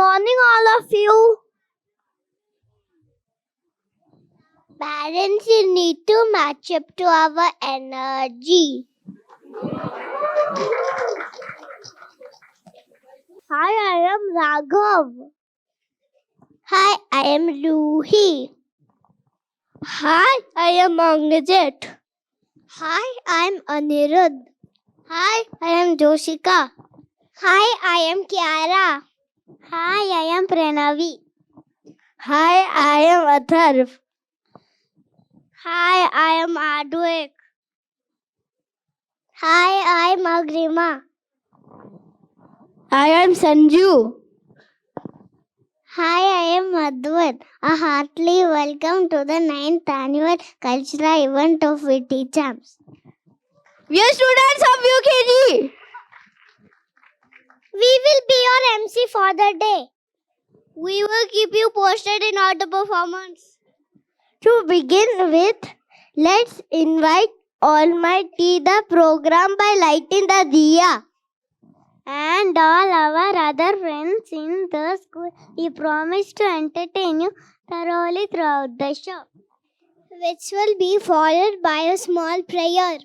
morning, all of you. Parents, you need to match up to our energy. Hi, I am Raghav. Hi, I am Ruhi. Hi, I am Angajit. Hi, I am Anirudh. Hi, I am Joshika. Hi, I am Kiara. Hi, I am Pranavi. Hi, I am Atharv. Hi, I am Advik. Hi, I am Agrima. I am Sanju. Hi, I am Advait. A heartily welcome to the 9th annual cultural event of Witty Champs. We are students of UKG. We will be your MC for the day. We will keep you posted in all the performance. To begin with, let's invite Almighty the program by lighting the diya. And all our other friends in the school, we promise to entertain you thoroughly throughout the show, which will be followed by a small prayer.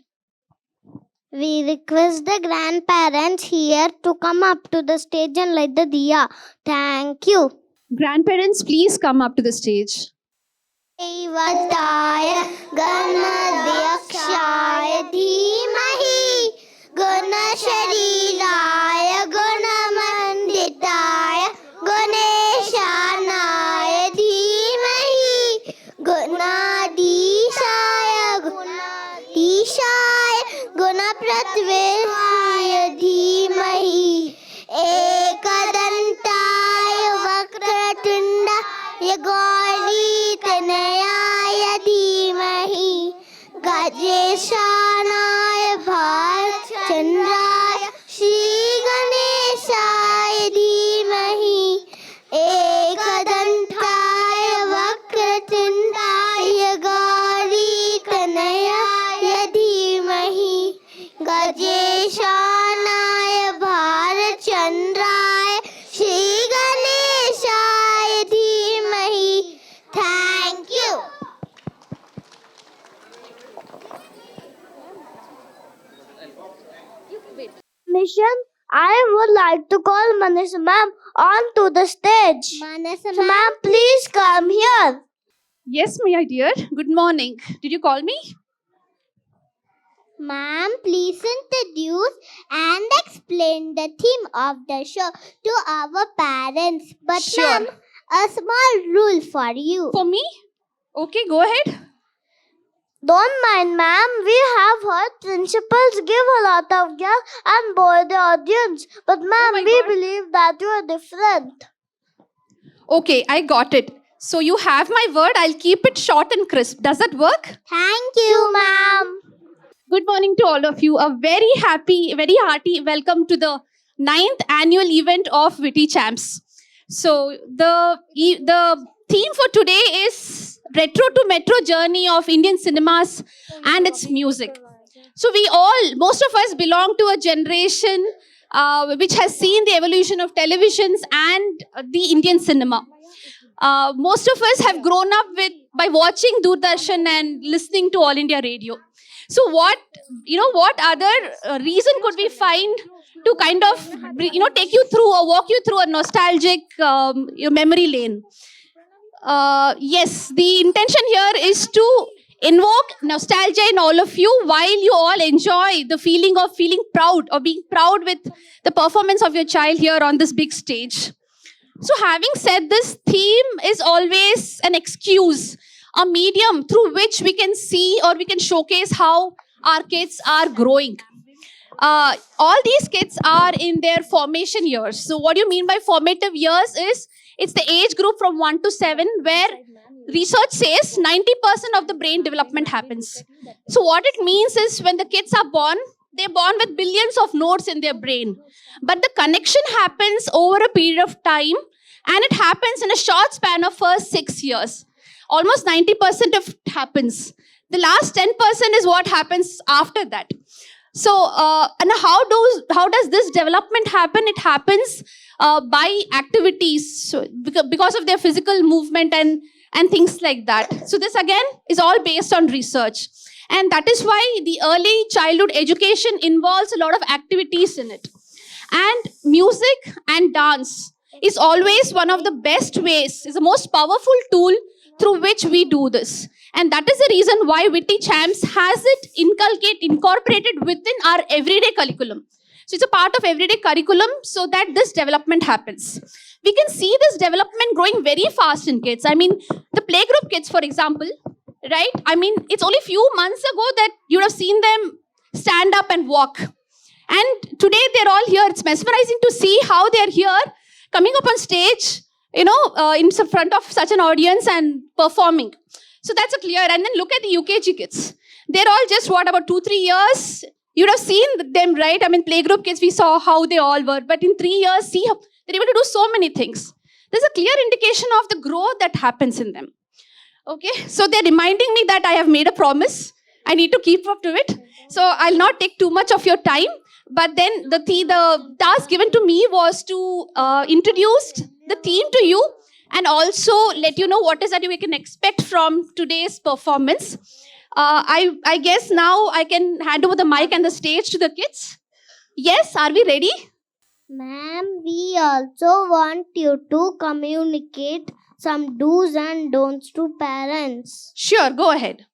We request the grandparents here to come up to the stage and light the diya. Thank you. Grandparents, please come up to the stage. देवताय गणध्यक्षाय धीमहि गुणशरीराय गुणमण्डिताय गणेशानाय धीमहि गुणाधीशाय गुणाधीशाय गुणप्रत्यवाय धीमहि एकदन्ताय वक्रतुण्डाय गौरीतनयाय धीमहि गजेशानाय भालचन्द्राय श्रीगणेशाय धीमहि एकदन्ताय वक्रतुण्डाय गौरीतनयाय धीमहि गजेशानाय भालचन्द्राय श्रीगणेशाय धीमहि. Thank you. Mission, I would like to call Manasa ma'am onto the stage. Manasa So, ma'am, please come here. Yes, my dear. Good morning. Did you call me? Ma'am, please introduce and explain the theme of the show to our parents. But Sure. ma'am, a small rule for you. For me? Okay, go ahead. Don't mind, ma'am. We have heard principals give a lot of gas and bore the audience. But, ma'am, my we God. believe that you are different. Okay, I got it. So you have my word. I'll keep it short and crisp. Does that work? Thank you, ma'am. Good morning to all of you. A very happy, very hearty welcome to the 9th annual event of Witty Champs. So the theme for today is retro to metro journey of Indian cinemas and its music. So most of us belong to a generation which has seen the evolution of televisions and the Indian cinema. Most of us have grown up by watching Doordarshan and listening to All India Radio. So what other reason could we find to kind of take you through or walk you through a nostalgic memory lane? Yes, the intention here is to invoke nostalgia in all of you while you all enjoy the feeling of feeling proud or being proud with the performance of your child here on this big stage. So having said this, theme is always an excuse, a medium through which we can see or we can showcase how our kids are growing. All these kids are in their formation years. So what do you mean by formative years is it's the age group from 1 to 7 where research says 90% of the brain development happens. So what it means is when the kids are born, they're born with billions of nodes in their brain. But the connection happens over a period of time and it happens in a short span of first 6 years. Almost 90% of it happens. The last 10% is what happens after that. So, and how does this development happen? It happens by activities, so because of their physical movement and things like that. So this again is all based on research, and that is why the early childhood education involves a lot of activities in it. And music and dance is always one of the best ways, is the most powerful tool through which we do this. And that is the reason why Witty Champs has it incorporated within our everyday curriculum. So it's a part of everyday curriculum so that this development happens. We can see this development growing very fast in kids. I mean, the playgroup kids, for example, right? I mean, it's only few months ago that you would have seen them stand up and walk. And today they're all here. It's mesmerizing to see how they're here, coming up on stage, in front of such an audience and performing. So that's a clear. And then look at the UKG kids. They're all just, about 2-3 years? You'd have seen them, right? I mean, playgroup kids, we saw how they all were. But in 3 years, see how they're able to do so many things. There's a clear indication of the growth that happens in them. Okay, so they're reminding me that I have made a promise. I need to keep up to it. So I'll not take too much of your time. But then the task given to me was to introduce the theme to you and also let you know what is that you can expect from today's performance. I guess now I can hand over the mic and the stage to the kids. Yes, are we ready? Ma'am, we also want you to communicate some do's and don'ts to parents. Sure, go ahead.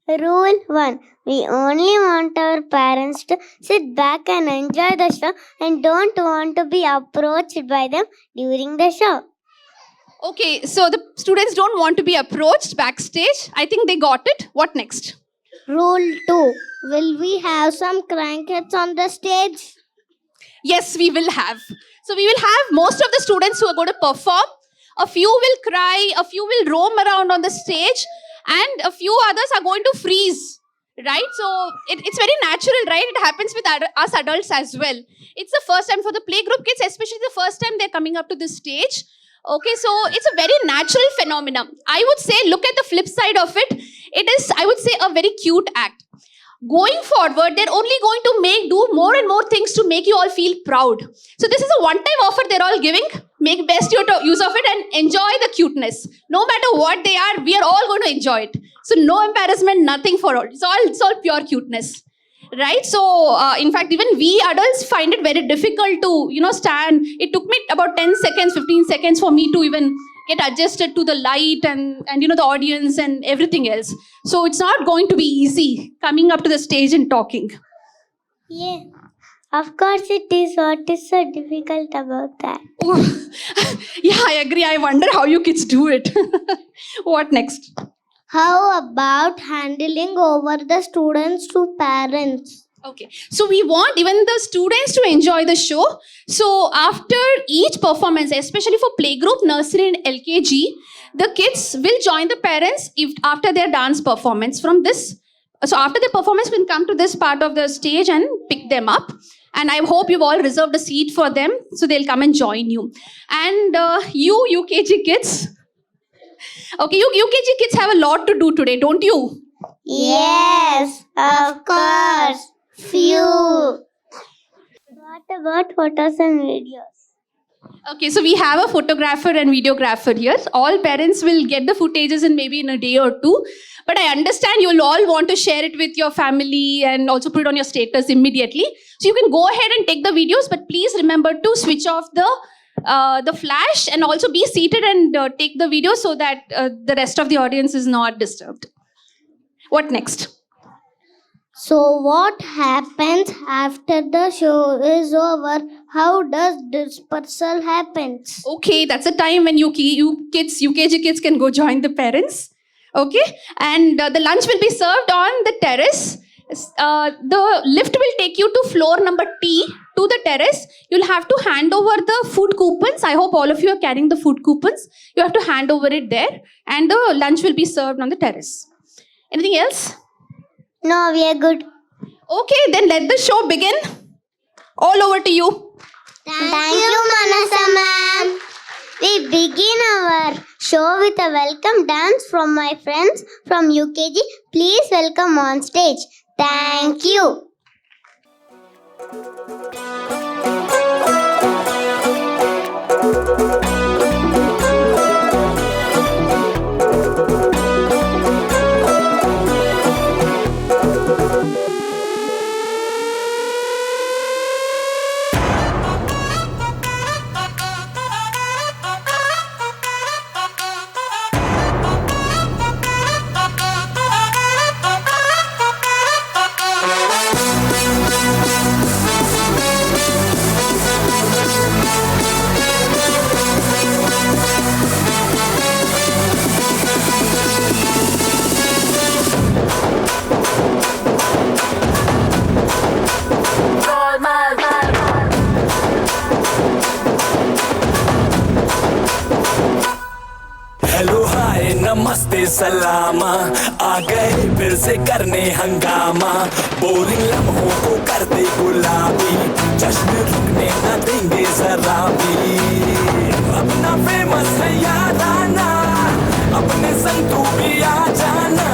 Rule 1. We only want our parents to sit back and enjoy the show and don't want to be approached by them during the show. Okay, so the students don't want to be approached backstage. I think they got it. What next? Rule 2. Will we have some crankheads on the stage? Yes, we will have. So we will have most of the students who are going to perform. A few will cry, a few will roam around on the stage, and a few others are going to freeze. Right? So it's very natural, right? It happens with us adults as well. It's the first time for the playgroup kids, especially the first time they're coming up to this stage. Okay, so it's a very natural phenomenon. I would say, look at the flip side of it. It is, I would say, a very cute act. Going forward, they're only going to do more and more things to make you all feel proud. So this is a one-time offer they're all giving. Make best use of it and enjoy the cuteness. No matter what they are, we are all going to enjoy it. So no embarrassment, nothing for all. It's all pure cuteness. Right? So, in fact, even we adults find it very difficult to, stand. It took me about 10 seconds, 15 seconds for me to even get adjusted to the light and the audience and everything else. So it's not going to be easy coming up to the stage and talking. Yeah, of course it is. What is so difficult about that? Yeah, I agree. I wonder how you kids do it. What next? How about handing over the students to parents? Okay, so we want even the students to enjoy the show. So after each performance, especially for playgroup, nursery and LKG, the kids will join the parents after their dance performance from this. So after the performance, we can come to this part of the stage and pick them up. And I hope you've all reserved a seat for them, so they'll come and join you. And you UKG kids, okay, you UKG kids have a lot to do today, don't you? Yes, of course. Few. What about photos and videos? Okay, so we have a photographer and videographer here. All parents will get the footages in a day or two. But I understand you'll all want to share it with your family and also put it on your status immediately. So you can go ahead and take the videos, but please remember to switch off the flash and also be seated and take the video so that the rest of the audience is not disturbed. What next? So what happens after the show is over? How does dispersal happen? Okay, that's the time when you kids, UKG kids can go join the parents. Okay, and the lunch will be served on the terrace. The lift will take you to floor number T to the terrace. You'll have to hand over the food coupons. I hope all of you are carrying the food coupons. You have to hand over it there, and the lunch will be served on the terrace. Anything else? No, we are good. Okay, then let the show begin. All over to you. Thank you, Manasa ma'am. We begin our show with a welcome dance from my friends from UKG. Please welcome on stage. Thank you. Hello hi नमस्ते सलामा, आ गए फिर से करने हंगामा, boring लम्हों को कर दे गुलाबी, जश्न रुकने न देंगे जरा भी। अपना फेमस है याद आना, अपने संग तू भी आ जाना,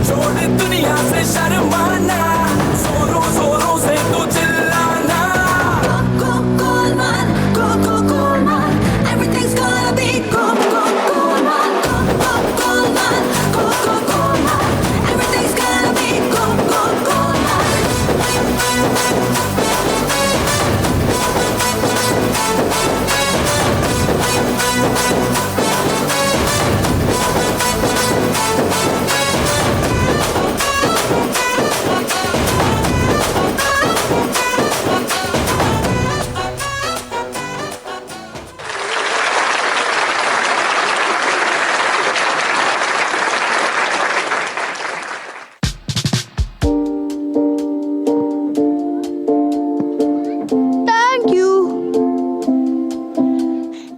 छोड़ दुनिया से शर्माना, जोरों जोरों से तू चिल्लाना। Everything's gonna be gold, gold, gold, gold, gold, gold, gold, gold. Everything's gonna be gold, gold,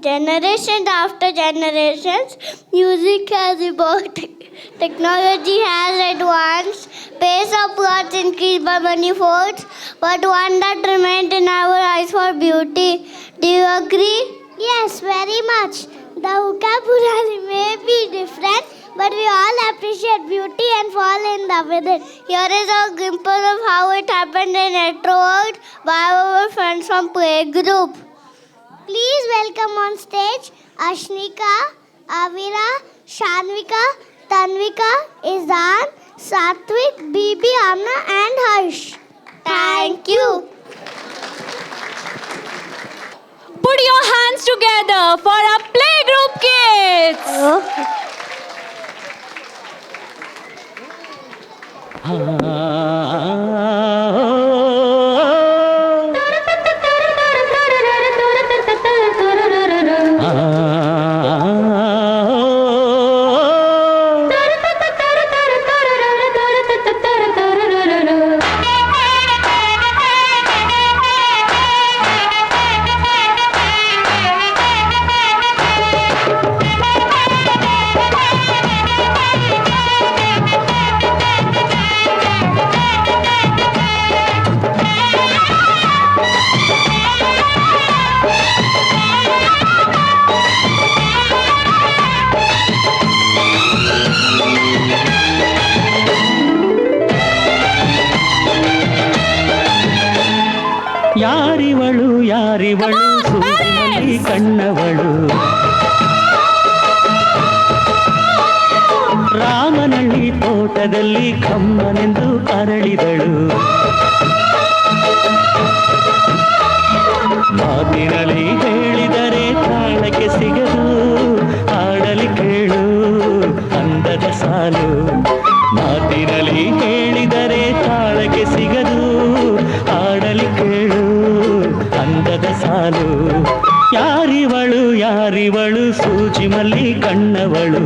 Generations after generations, music has evolved. Technology has advanced. Pace of words increased by many folds, but one that remained in our eyes for beauty. Do you agree? Yes, very much. The vocabulary may be different, but we all appreciate beauty and fall in love with it. Here is a glimpse of how it happened in Retro World by our friends from Playgroup. Please welcome on stage Ashnika, Avira, Shanvika, Tanvika, Izan, Satvik, Bibi, Amna and Harsh. Thank you. Put your hands together for our playgroup kids. ಯಾರಿವಳು ಯಾರಿವಳು ಸೂರಿನಲ್ಲಿ ಕಣ್ಣವಳು, Ramanahalli ತೋಟದಲ್ಲಿ ಕಮ್ಮನೆಂದು ಅರಳಿದಳು, ಮಾತಿನಲ್ಲಿ ಹೇಳಿದರೆ ತಾಳಕ್ಕೆ ಸಿಗದು, ಆಡಲಿ ಕೇಳು ಅಂದದ ಸಾಲು, ಮಾತಿನಲ್ಲಿ ಹೇಳಿದರೆ ತಾಳಕ್ಕೆ ಸಿಗದು, ಆಡಲಿ ಕೇಳು ಅಂದದ ಸಾಲು. ಯಾರಿವಳು ಯಾರಿವಳು ಸೂಜಿ ಮಲ್ಲಿ ಕಣ್ಣವಳು,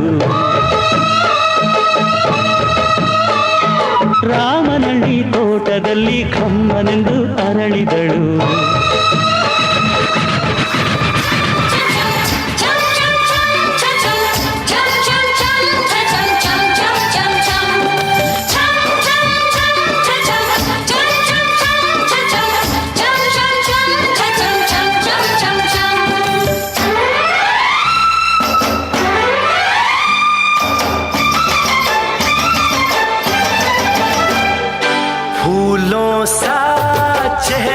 ರಾಮನಳ್ಳಿ ತೋಟದಲ್ಲಿ ಕಮ್ಮನೆಂದು ಅರಳಿದಳು. फूलों सा चेहरा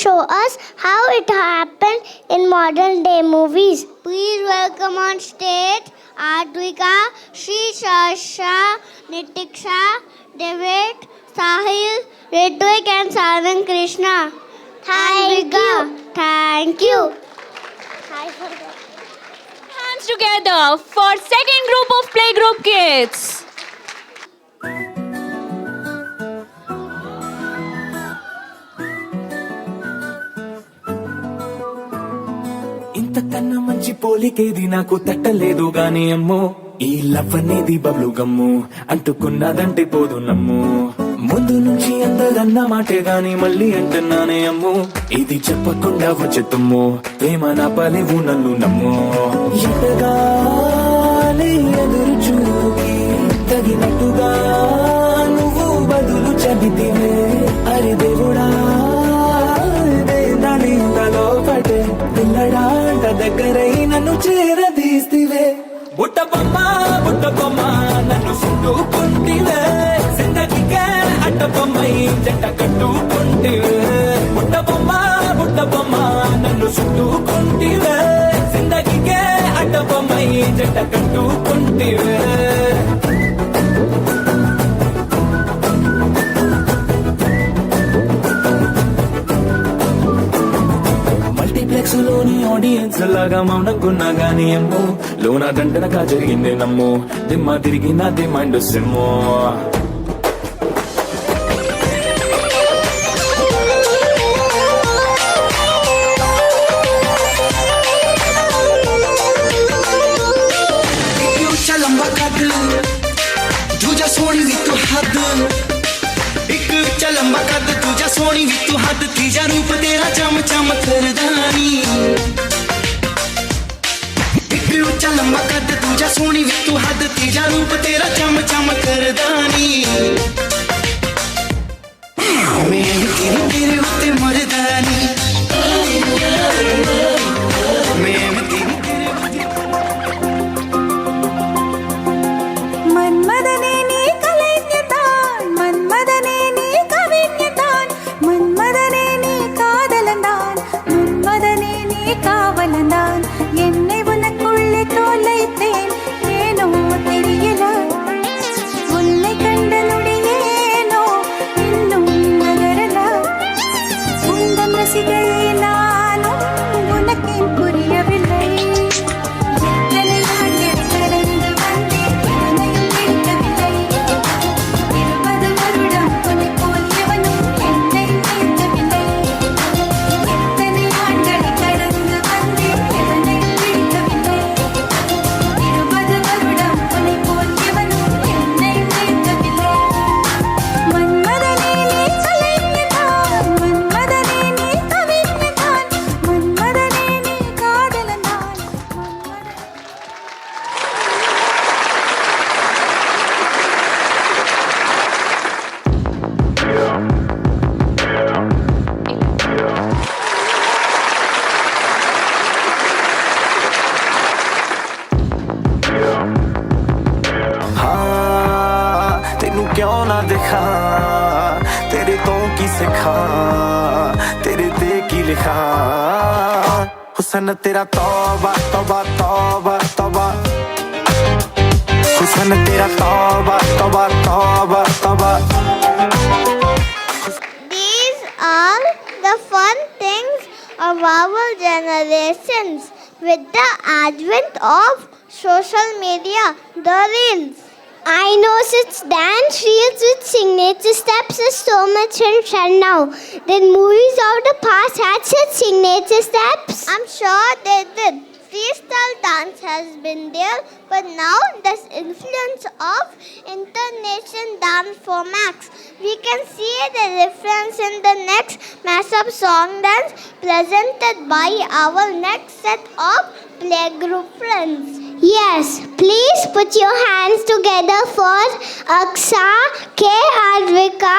show us how it happened in modern day movies. Please welcome on stage Advika, Sri Sasha, Nitiksha, David, Sahil, Ritvik and Sarvan Krishna. Thank you. Thank you. Hands together for second group of playgroup kids. ఇంతకన్నా మంచి పోలికేది నాకు తట్టలేదు గాని అమ్మో ఈ love అనేది బబ్లు గమ్ము అంటుకున్నదంటే పోదు నమ్ము ముందు నుంచి అందరన్న మాటే గాని మళ్ళీ అంటున్నానే అమ్ము ఇది చెప్పకుండా వచ్చే తుమ్ము ప్రేమ నా పలివు నన్ను నమ్ము ఎటగాలి ఎదురు చూకి తగినట్టుగా నువ్వు బదులు చెబితివే అరే దేవుడా దానింతలో పటే పిల్లడాంట దగ్గరై నన్ను చేరదీస్తివే బుట్ట బొమ్మ నన్ను చుట్టుకుంటివే జిందగీకే అట్ట బొమ్మై జంట కట్టుకుంటివే బుట్ట బొమ్మ నన్ను చుట్టుకుంటివే జిందగీకే అట్ట బొమ్మై జంట కట్టుకుంటివే మల్టీప్లెక్స్ లోని ఆడియన్స్ లాగా మౌనంకున్నా గానీ అమ్మో లోన దండనగా జరిగింది నమ్ము దిమ్మ తిరిగి నాది మైండ్ సిమ్ము लंबा कद दूजा सोनी भी तू हद एक चा लंबा कद दूजा सोनी भी तू हद तीजा रूप तेरा चम चम करदानी एक चा लंबा कद दूजा सोनी भी तू हद तीजा रूप तेरा चम चम करदानी मैं तेरी तेरे उत्ते मरदानी मैं तेरी మన్మదనే నీ కలైన్యతాన్ మన్మదనే నీ కవిన్యతాన్ మన్మదనే నీ காதலந்தான் மன்மதனே நீ காவலந்தான் என்னை உனக்குள்ளே தொலைத்தேன் ஏனோ தெரியல உன்னை கண்ட நொடியேனோ இன்னும் நகரல உந்தம் ரசிகையே நானும் உனக்கேன் புரியவில்லை எத்தனை ஆண்டுகள் கடந்து வந்தேன் இதனையும் நிறுத்தவில்லை 20 வருடம் உன்னை போல் எவனும் என்னை நீர்த்தவில்லை எத்தனை ஆண்டுகள் கடந்து வந்தேன் இதனையும் நிறுத்தவில்லை 20 வருடம் உன்னை போல் எவனும் என்னை நீர்த்தவில்லை மன்மதனே நீ கலைஞதான் மன்மதனே நீ கவிஞதான் மன்மதனே நீ காதலந்தான் हाँ तेनू क्यों ना दिखा तेरे तो की सिखा तेरे ते की लिखा हुसन तेरा तौबा तौबा तौबा तौबा हुसन तेरा तौबा तौबा तौबा तौबा These are the fun things of our generations with the advent of social media, the reels. I know such dance reels with signature steps is so much in trend now. Did movies of the past had such signature steps? I'm sure they did. Freestyle dance has been there, but now there's influence of international dance formats. We can see the difference in the next mashup song dance presented by our next set of playgroup friends. Yes, please put your hands together for Aksa, K. Advika,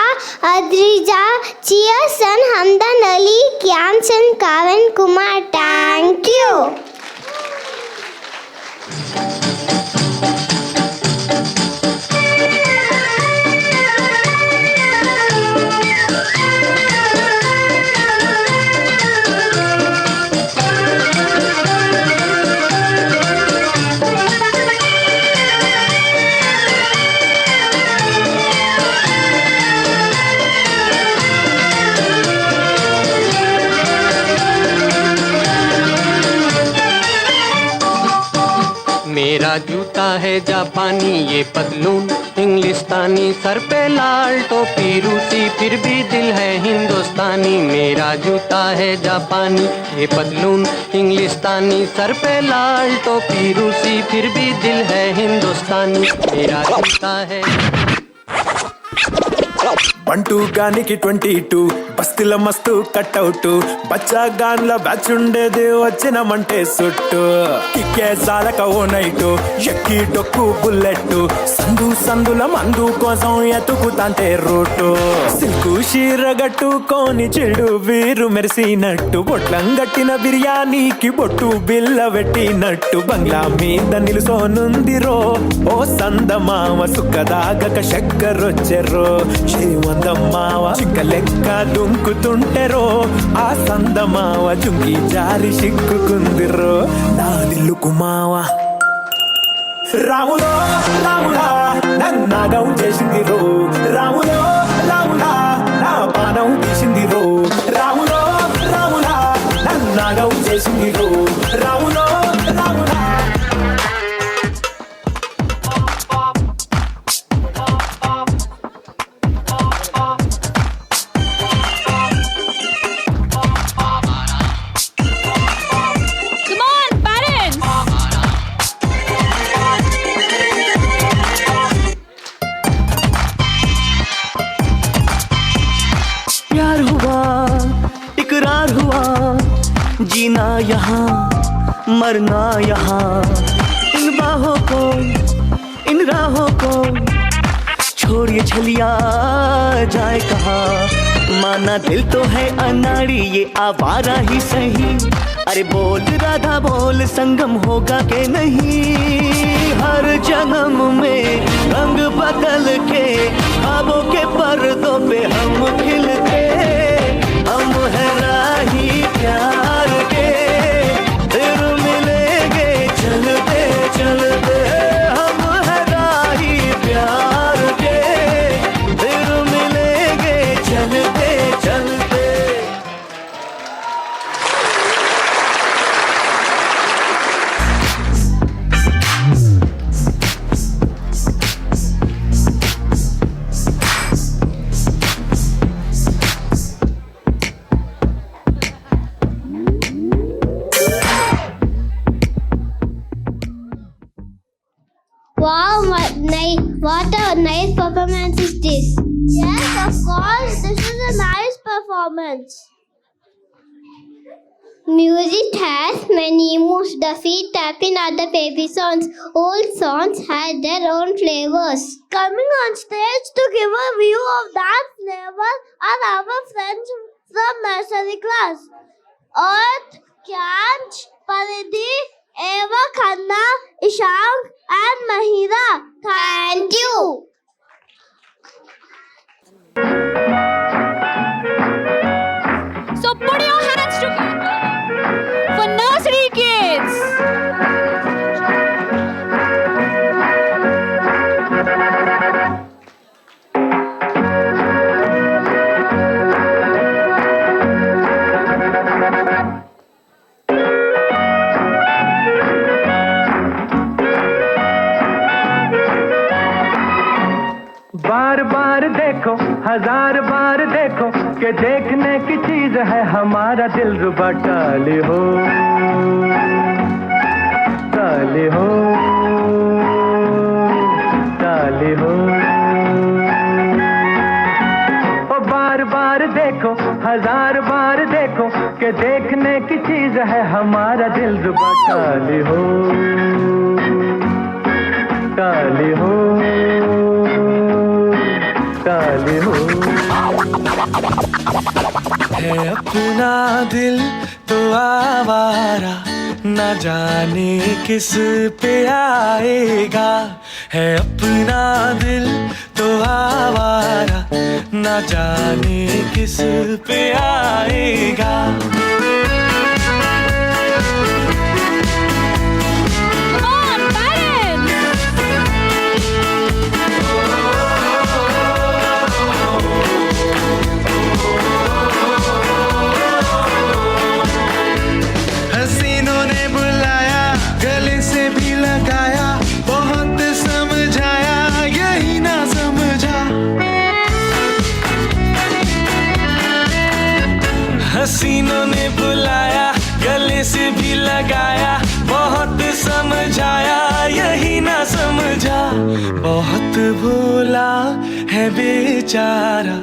Adrija, Chiasan, Hamdan Ali, Kyansan, Kavan Kumar. Thank you. जूता है जापानी, ये पतलून इंग्लिस्तानी, sir पे लाल टोपी रूसी, फिर भी दिल है हिंदुस्तानी। मेरा जूता है जापानी, ये पतलून इंग्लिस्तानी, सर पे लाल टोपी रूसी, फिर भी दिल है हिंदुस्तानी। मेरा जूता है। బంటూ గానికి 22 బస్తీల మస్తు కట్అవుట్, బచ్చా గాన్ల బ్యాచ్ ఉండేది వచ్చినమంటే సుట్టు, కిక్కే సాలక ఓ నైటు ఎక్కి డొక్కు బుల్లెట్, సందు సందుల మందు కోసం ఎతుకుతాంటే రూటు, సిల్కు షీరగట్టుకోని చెడు వీరు మెరిసినట్టు, బొట్లం గట్టిన బిర్యానీకి బొట్టు బిల్ల పెట్టినట్టు, బంగ్లా మీద నిలుసోనుందిరో ఓ సందమామ, సుక్కదాగక చక్కరొచ్చెర్రో శ్రీమందమ్మావ, చిక్క లెక్క దుంకుతుంటెరో ఆ సందమావ, జుంకి జారి సిక్కుకుందిరో నా దిల్లుకు మావ. రాములో రాములా నన్నాగం చేసిందిరో, రాములో రాములా నా పానం తీసిందిరో, రాములో రాములా నన్నాగం చేసిందిరో, రాములో రాములా. प्यार हुआ, इकरार हुआ, जीना यहाँ मरना यहाँ, इन बाहों को इन राहों को छोड़िए छलिया जाए कहाँ। माना दिल तो है अनाड़ी, ये आवारा ही सही, अरे बोल राधा बोल संगम होगा के नहीं। हर जन्म में रंग बदल के ख्वाबों के पर्दों पे हम खिलते, हम है राही प्यार के, फिर मिलेंगे चलते चलते, हम है राही प्यार के, फिर मिलेंगे चलते चलते। Wow, what a nice performance is this. Yes, of course, this is a nice performance. Music has many moods. The feet tapping are the baby songs. All songs have their own flavors. Coming on stage to give a view of that flavor are our friends from nursery class. Earth, Kyanch, Paridhi, Eva, Khanna, Ishank and Mahira. Thank you. So put your hands together for nursery kids. बार बार देखो, हजार बार देखो, कि देखने की चीज है हमारा दिल रुबा। टाले हो टाले हो टाले हो, ओ बार बार देखो, हजार बार देखो, कि देखने की चीज है हमारा दिल रुबा। टाले हो टाले हो टाले हो। है अपना दिल तो आवारा, न जाने किस पे आएगा। है अपना दिल तो आवारा, न जाने किस पे आएगा। हसीनों ने बुलाया, गले से भी लगाया, बेचारा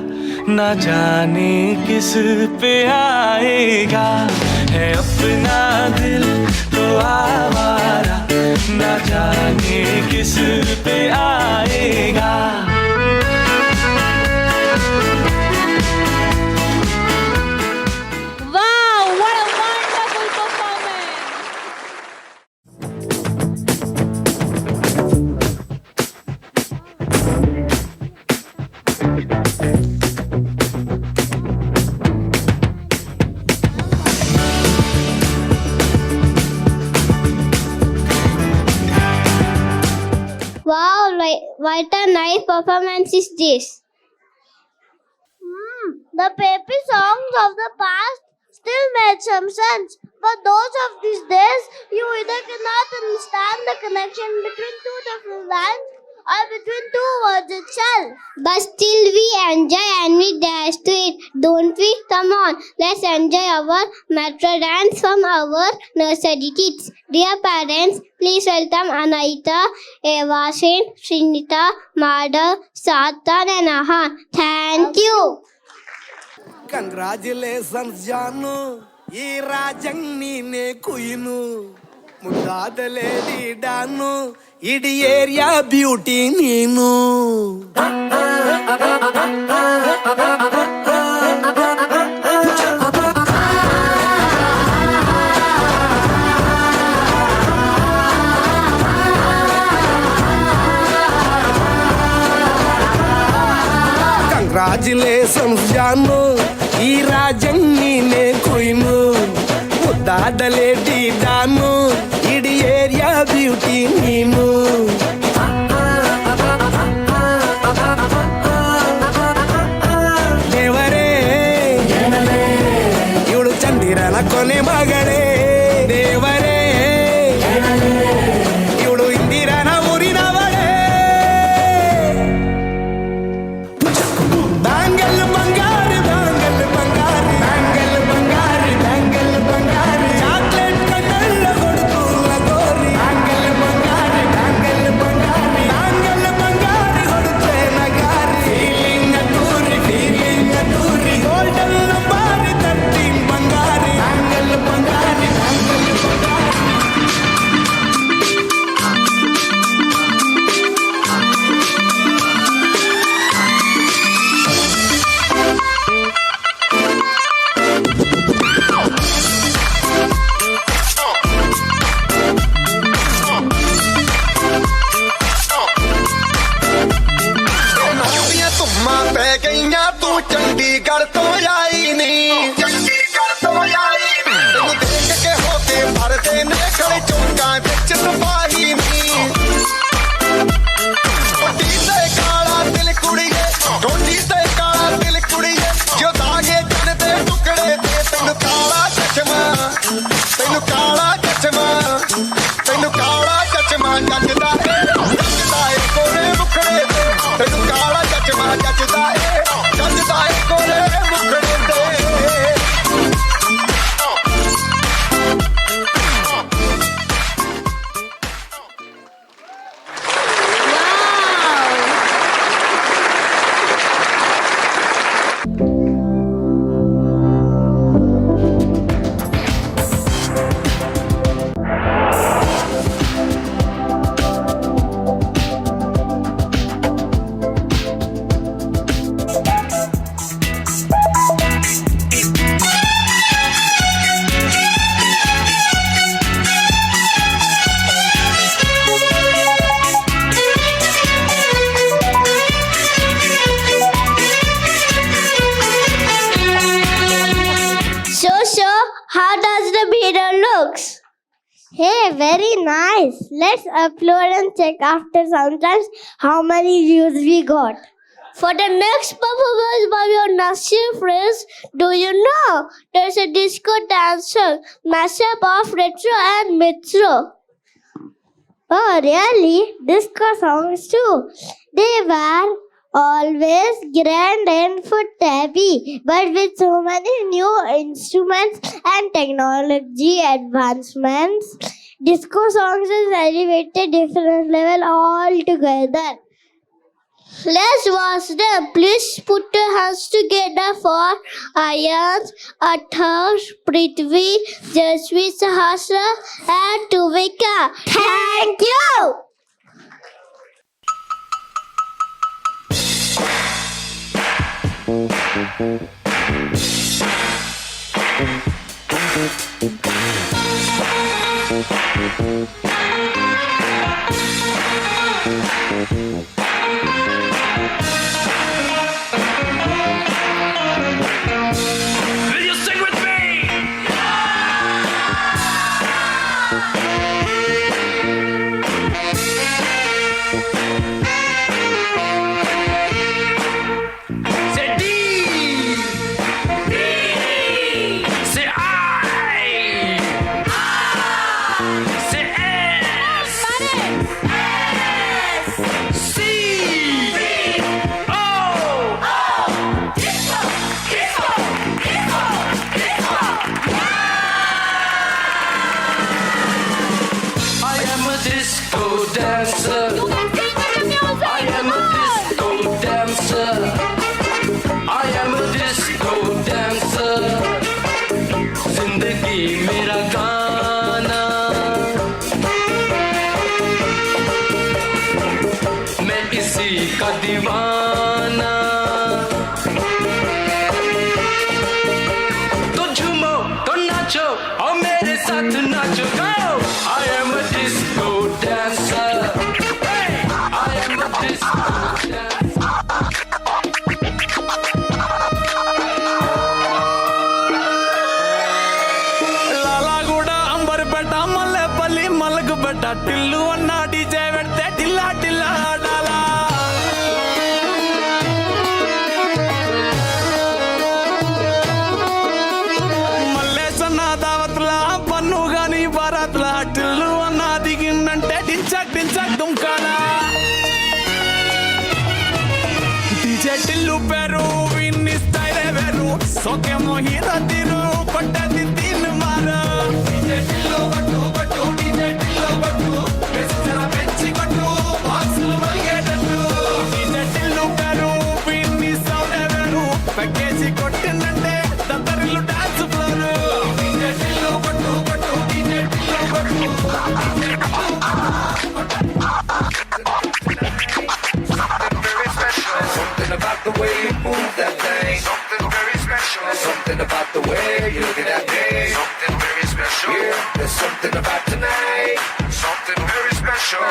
ना जाने किस पे आएगा, है अपना दिल तो आवारा, ना जाने किस पे आएगा। Wow, what a wonderful performance. Wow, what a nice performance is this. The peppy songs of the past still made some sense, but those of these days, you either cannot understand the connection between two different lines or between two words itself. But still we enjoy and we dance to it, don't we? Come on, let's enjoy our metro dance from our nursery kids. Dear parents, please welcome Anaita, Eva, Srinita, Madhav, Satan and Ahan. Thank you. Congratulations జాను ఈ రాజంగ్ నే కుయిను ముద్దాదలేడి డాను ఇడి area beauty నీను congratulations జాను ఈ రాజంగ్ నే కుయిను ముద్దాదలేడి డాను ఇడి ఏరియా బ్యూటీ నీను ದೇವರೇ ಇವಳು ಚಂದಿರನ ಕೊನೆ ಮಗಳೇ ದೇವರೇ ಇವಳು ಇಂದಿರನ ಊರಿನವಳೇ ಬ್ಯಾಂಗಲ್ ಬಂಗಾರು ಬ್ಯಾಂಗಲ್ ಬಂಗಾರು ಬ್ಯಾಂಗಲ್ ಬಂಗಾರು ಬ್ಯಾಂಗಲ್ ಬಂಗಾರು ಚಾಕ್ಲೇಟ್ ಕಣ್ಣಲ್ಲ ಕೊಡುತ್ತೂಲ ಗೋರಿ ಬ್ಯಾಂಗಲ್ ಬಂಗಾರು ಬ್ಯಾಂಗಲ್ ಬಂಗಾರು ಬ್ಯಾಂಗಲ್ ಬಂಗಾರು ಕೊಡುತ್ತೆ ನಗಾರಿ ಫೀಲಿಂಗ್ ಟೂರಿ ಗೋಲ್ಡನ್ ನಂಬಾರಿ 13 ಬಂಗಾರಿ ಬ್ಯಾಂಗಲ್ ಬಂಗಾರಿ ಬ್ಯಾಂಗಲ್ ಬಂಗಾರಿ ਧੁੰਮਾਂ ਪੈ ਗਈਆਂ ਤੂੰ ਚੰਡੀਗੜ੍ਹ ਤੋਂ ਆਈ ਨੀ ਤੈਨੂੰ ਦੇਖ ਕੇ ਹੋਤੇ ਭਰਦੇ ਨੇ ਖੜੇ ਚੌਂਕਾਂ ਵਿੱਚ ਸਿਪਾਹੀ ਨੀ ਟੋਡੀ ਤੇ ਕਾਲਾ ਦਿਲ ਕੁੜੀਏ ਟੋਡੀ ਤੇ ਕਾਲਾ ਦਿਲ ਕੁੜੀਏ ਜੋ ਦਾਗੇ ਜਨ ਦੇ ਟੁਕੜੇ ਤੇ ਤੈਨੂੰ ਕਾਲਾ ਚਸ਼ਮਾ ਤੈਨੂੰ ਕਾਲਾ ਚਸ਼ਮਾ ਤੈਨੂੰ ਕਾਲਾ ਚਸ਼ਮਾ ਜੱਜਦਾ ਏ ਕੋਰੇ ਮੁਖੜੇ ਤੇ ਤੈਨੂੰ ਕਾਲਾ ਚਸ਼ਮਾ ਜੱਜਦਾ ਏ ਕੋਰੇ ਮੁਖੜੇ ਤੇ So, how does the mirror looks? Hey, very nice. Let's upload and check after sometimes how many views we got. For the next performance by your nursery friends, do you know there's a disco dancer mashup of retro and metro? Oh, really? Disco songs too. They were always grand and foot heavy, but with so many new instruments and technology advancements, disco songs is elevated different level altogether. Let's watch them. Please put your hands together for Ayans, Athar, Prithvi, Jasvi, Sahasra, and Tuvika. Thank you. Will you sing with me? Say D. Say I. Say S. C. O. I am a disco dancer. I am a disco dancer. I am a disco dancer. जिंदगी मेरा गाना, मैं इसी का दीवाना. तो झूमो तो नाचो और मेरे साथ नाचो. Go! I am a disco dancer. Hey! I am a disco dancer. Lalaguda Amberpet Mallepally Malakpet Tillu అన్న డీజే పెడితే టిల్లా టిల్లా ఆడాలా. మల్లేసన్న దావత్ల పన్ను గాని భారత్ల టిల్లు అన్న దిగిందంటే డించక్ డించక్ దుంకాలా. డీజే టిల్లు పేరు విన్ని స్టైలే వేరు. సోకేమో హీరో తీరు కొట్టది తీన్ మారు. డీజే టిల్లు కొట్టు కొట్టు డీజే టిల్లు కొట్టు వెచ్చన పెంచి కొట్టు బాక్సులు మలిగేటట్టు. డీజే టిల్లు పేరు విన్ని సౌండే వేరు. పెక్కేసి కొట్టిందంటే దద్దరిల్లు డాన్స్ ఫ్లోరు. డీజే టిల్లు కొట్టు కొట్టు డీజే టిల్లు కొట్టు. Something about the way you move that thing. Something very special. Something about the way you look at that thing. Something very special. Yeah, there's something about tonight. Something very special.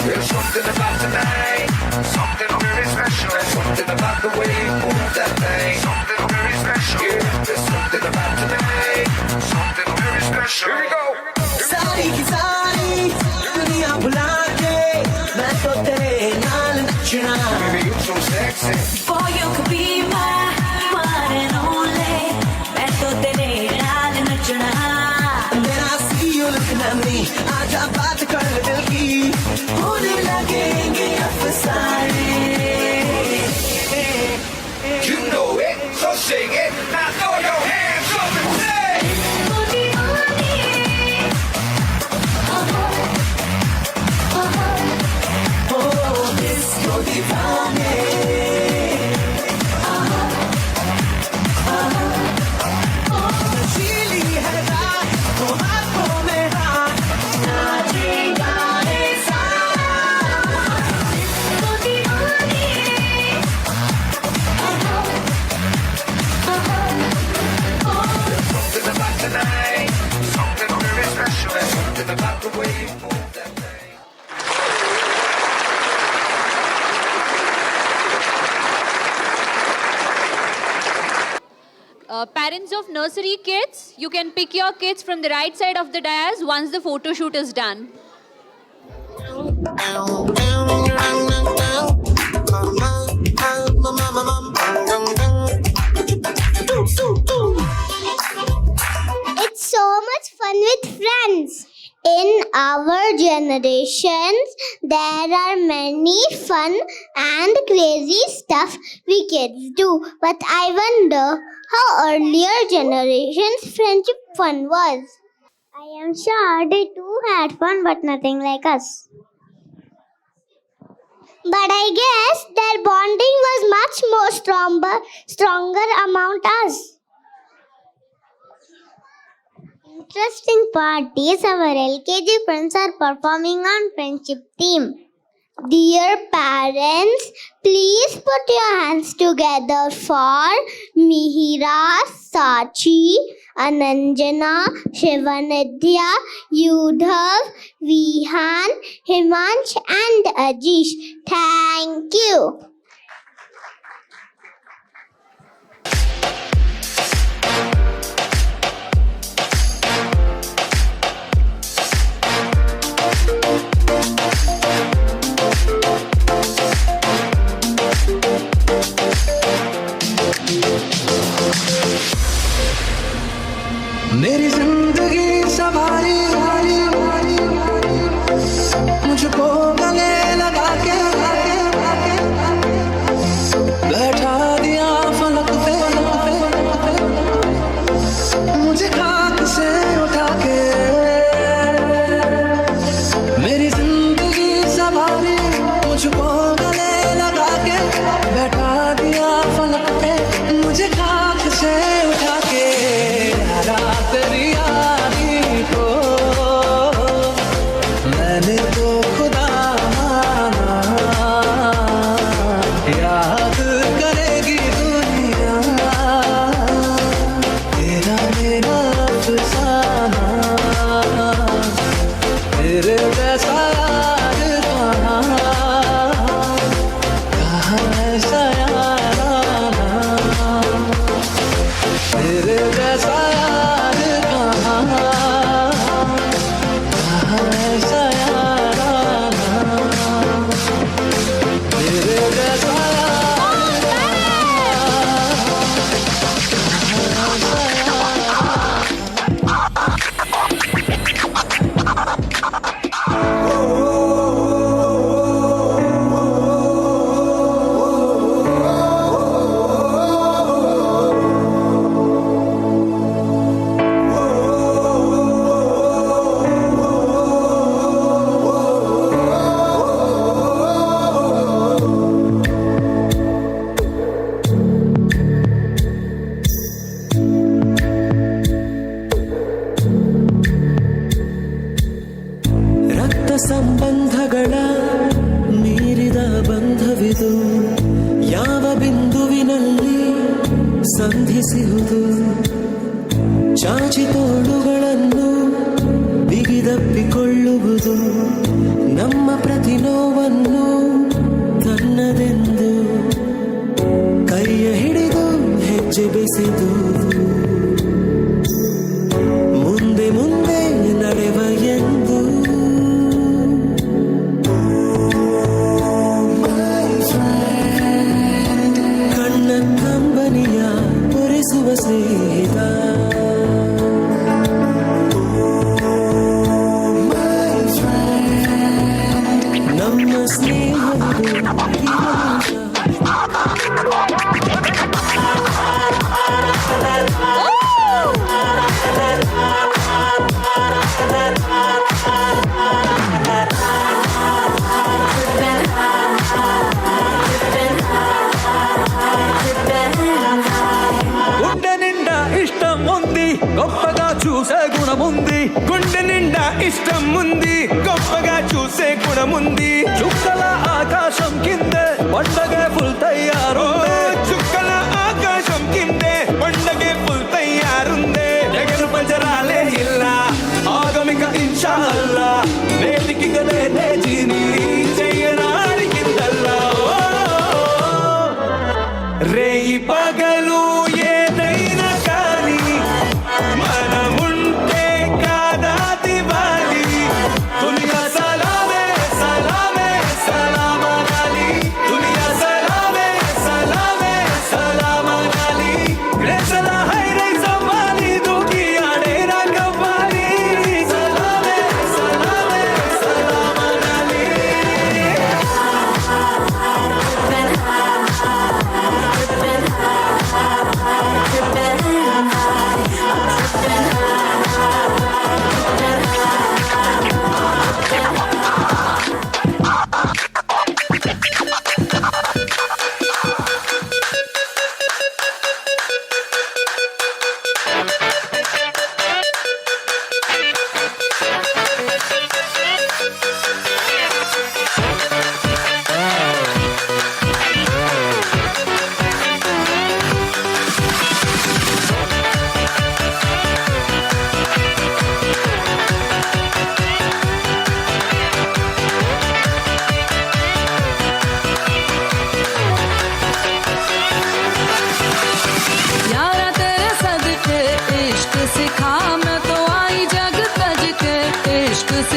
There's something about tonight. Something very special. Something about the way you move that thing. Something very special. Yeah, there's something about tonight. Something very special. Here we go. सारी की सारी दुनिया भुला के मैं तो तेरे नाल नचना. Baby, you so sexy. Boy, you could be my one and only. मैं तो तेरे नाल नचना. मेरा see you looking at me. आजा बात कर ले दिल की. होने लगेंगे अफसाने. You know it, so sing it. Now throw your hands up and say. Oh, disco दीवाने. नशीली है रात, तो हाथों में हाथ. नाचे गाने साथ. disco दीवाने. Something about tonight. Something very special. Something about the way you move that thing. Parents of nursery kids, you can pick your kids from the right side of the dais once the photo shoot is done. It's so much fun with friends. In our generations, there are many fun and crazy stuff we kids do. But I wonder how earlier generations' friendship fun was. I am sure they too had fun, but nothing like us. But I guess their bonding was much more stronger among us. Interesting part is our LKG friends are performing on friendship theme. Dear parents, please put your hands together for Mihira, Sachi, Ananjana, Shivanidya, Yudhav, Vihan, Himansh and Ajish. Thank you. मेरी जिंदगी सवारी मुझको गले लगा के बैठा दिया फलक पे मुझे खाक से उठा के मेरी जिंदगी सवारी मुझको गले लगा के बैठा दिया फलक पे मुझे खाक से उठा के तेरी यारी को मैंने तो खुदा माना याद करेगी दुनिया तेरा मेरा अफसाना तेरे जैसा यार कहाँ ऐसा याराना तेरे जैसा ಸಂಬಂಧಗಳ ಮೀರಿದ ಬಂಧವಿದು ಯಾವ ಬಿಂದುವಿನಲ್ಲಿ ಸಂಧಿಸುವುದು ಚಾಚಿ ತೋಳುಗಳನ್ನು ಬಿಗಿದಪ್ಪಿಕೊಳ್ಳುವುದು ನಮ್ಮ ಪ್ರತಿ ನೋವನ್ನು ತನ್ನದೆಂದು ಕೈಯ ಹಿಡಿದು ಹೆಜ್ಜೆ ಬೆಸೆದು ಮುಂದೆ ಮುಂದೆ ನಡೆವ ಎಂದು ಸ್ನೇಹಿತ ನಮ್ಮ ಸ್ನೇಹವಿದು గొప్పగా చూసే గుణముంది గుండె నిండా ఇష్టం ఉంది గొప్పగా చూసే గుణముంది చుక్కల ఆకాశం కిందే పండగే ఫుల్ తయారుందే చుక్కల ఆకాశం కిందే పండగే ఫుల్ తయారుందే ఎగరు పంజరాలే ఇలా ఆగమిక ఇన్షా అల్లా నేటికి గదే జీని చెయ్యనాడికిందల్లా రేయి పగలు ఏదైనా కానీ మనముంటే కాదా దివాలి దునియా సలామే సలామే సలామనాలి దునియా సలామే సలామే సలామనాలి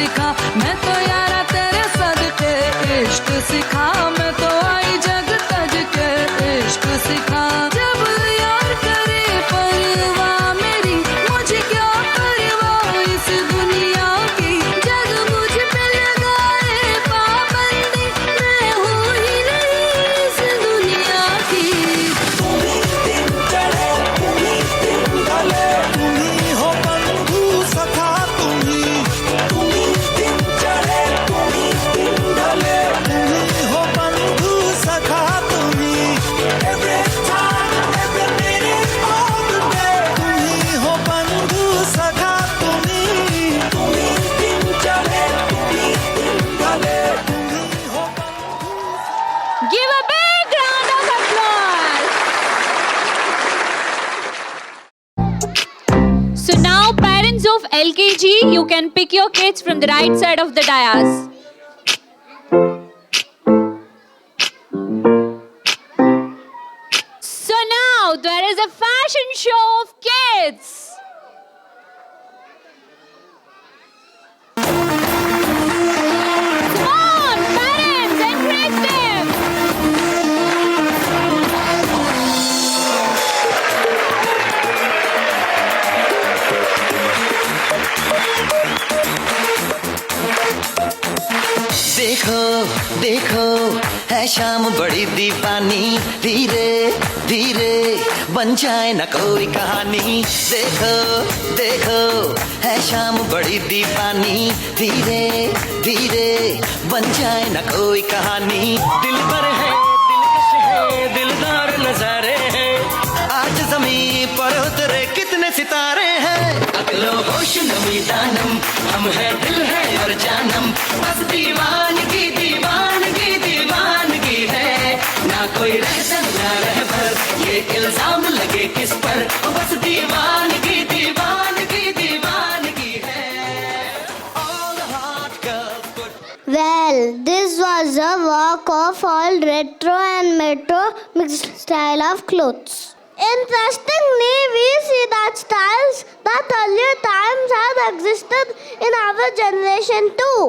सीखा मैं तो यारा तेरे सदके इश्क सीखा मैं तो आई जग तज के इश्क सीखा जब यार करे परवाह मेरी मुझे क्या परवाह इस दुनिया की जग मुझ पे लगाए पाबंदी मैं हूँ ही नहीं इस दुनिया की तुम्ही हो बंधु सखा तुम्ही हो बंधु सखा तुम्ही every time every minute all the day तुम्ही हो बंधु सखा तुम्ही हो Give a big round of applause. So now, parents of LKG, you can pick your kids from the right side of the dais. So now, there is a fashion show of kids. Come on, parents, encourage them. देखो देखो है शाम बड़ी दीवानी धीरे धीरे बन जाए न कोई कहानी देखो देखो है शाम बड़ी दीवानी धीरे धीरे बन जाए न कोई कहानी दिल पर है दिलकश है दिलदार नजारे हैं आज जमीन पर उतरे कितने सितारे हैं अगलो होश नमी दानम हम है दिल है और जानम बस दीवानगी दीवानगी दीवानगी है ना कोई रहता ना रहबर ये इल्जाम लगे किस पर बस दीवानगी दीवानगी दीवानगी है All the hot girls put Well, this was a walk of all retro and metro mixed style of clothes. Interestingly, we see that styles that earlier times had existed in our generation too.